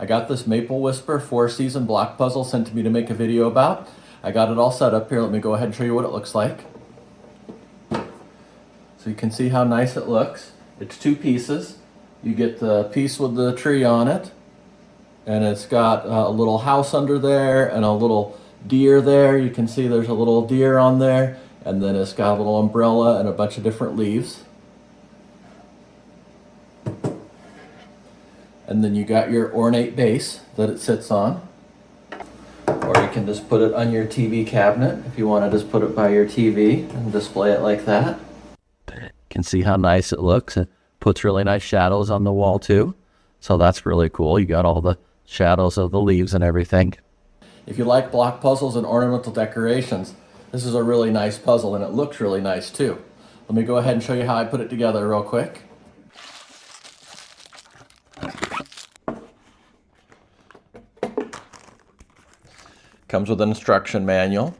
I got this Maple Whisper 4-season block puzzle sent to me to make a video about. I got it all set up here. Let me go ahead and show you what it looks like. So you can see how nice it looks. It's 2 pieces. You get the piece with the tree on it, and it's got a little house under there and a little deer there. You can see there's a little deer on there, and then it's got a little umbrella and a bunch of different leaves. And then you got your ornate base that it sits on. Or you can just put it on your TV cabinet if you want to just put it by your TV and display it like that. You can see how nice it looks. It puts really nice shadows on the wall too. So that's really cool. You got all the shadows of the leaves and everything. If you like block puzzles and ornamental decorations, this is a really nice puzzle, and it looks really nice too. Let me go ahead and show you how I put it together real quick. Comes with an instruction manual,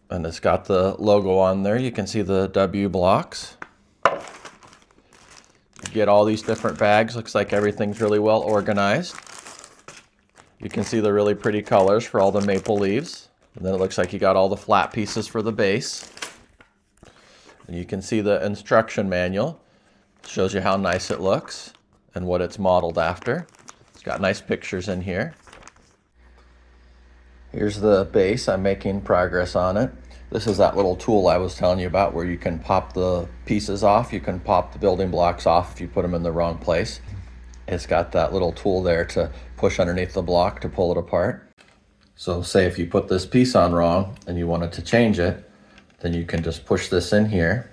and it's got the logo on there. You can see the W blocks. You get all these different bags. Looks like everything's really well organized. You can see the really pretty colors for all the maple leaves. And then it looks like you got all the flat pieces for the base. And you can see the instruction manual. It shows you how nice it looks and what it's modeled after. It's got nice pictures in here. Here's the base. I'm making progress on it. This is that little tool I was telling you about where you can pop the pieces off. You can pop the building blocks off if you put them in the wrong place. It's got that little tool there to push underneath the block to pull it apart. So say if you put this piece on wrong and you wanted to change it, then you can just push this in here.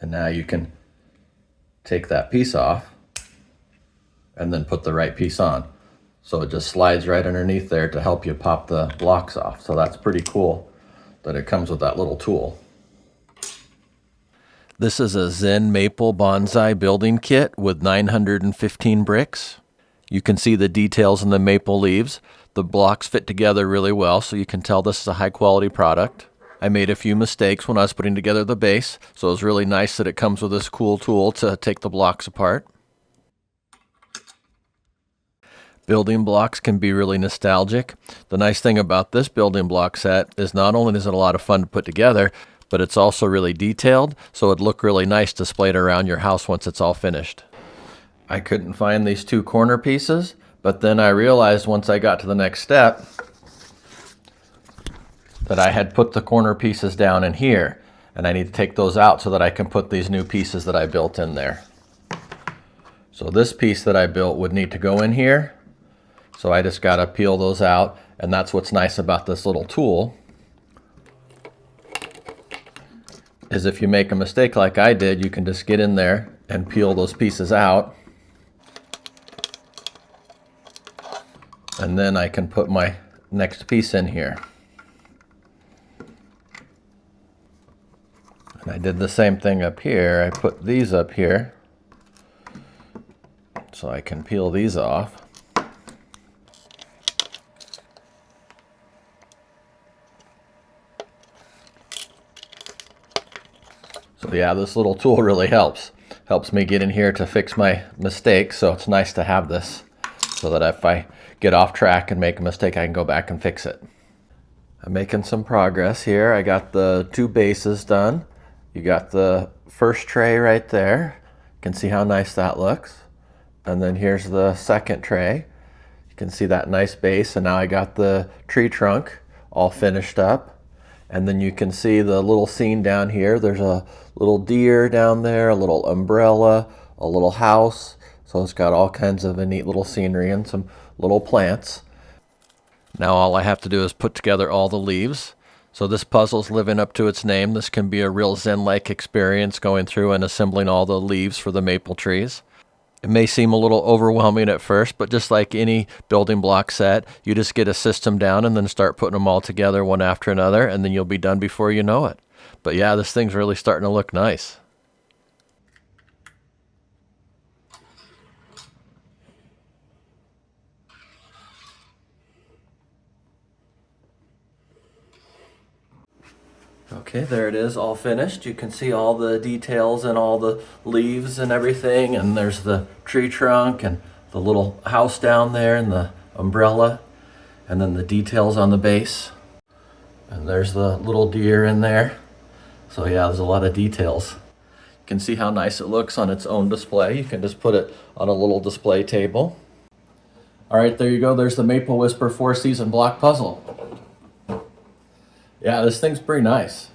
And now you can take that piece off and then put the right piece on. So it just slides right underneath there to help you pop the blocks off. So that's pretty cool that it comes with that little tool. This is a Zen Maple Bonsai building kit with 915 bricks. You can see the details in the maple leaves. The blocks fit together really well, so you can tell this is a high quality product. I made a few mistakes when I was putting together the base, so it was really nice that it comes with this cool tool to take the blocks apart. Building blocks can be really nostalgic. The nice thing about this building block set is not only is it a lot of fun to put together, but it's also really detailed, so it'd look really nice displayed around your house once it's all finished. I couldn't find these 2 corner pieces, but then I realized once I got to the next step that I had put the corner pieces down in here, and I need to take those out so that I can put these new pieces that I built in there. So this piece that I built would need to go in here. So I just got to peel those out, and that's what's nice about this little tool, is if you make a mistake like I did, you can just get in there and peel those pieces out. And then I can put my next piece in here. And I did the same thing up here. I put these up here so I can peel these off. So yeah, this little tool really helps me get in here to fix my mistakes. So it's nice to have this so that if I get off track and make a mistake, I can go back and fix it. I'm making some progress here. I got the 2 bases done. You got the first tray right there. You can see how nice that looks. And then here's the second tray. You can see that nice base, and now I got the tree trunk all finished up. And then you can see the little scene down here. There's a little deer down there, a little umbrella, a little house. So it's got all kinds of a neat little scenery and some little plants. Now all I have to do is put together all the leaves. So this puzzle's living up to its name. This can be a real Zen-like experience going through and assembling all the leaves for the maple trees. It may seem a little overwhelming at first, but just like any building block set, you just get a system down and then start putting them all together one after another, and then you'll be done before you know it. But yeah, this thing's really starting to look nice. Okay, there it is, all finished. You can see all the details and all the leaves and everything, and there's the tree trunk and the little house down there and the umbrella, and then the details on the base. And there's the little deer in there. So yeah, there's a lot of details. You can see how nice it looks on its own display. You can just put it on a little display table. All right, there you go. There's the Maple Whisper 4-season block puzzle. Yeah, this thing's pretty nice.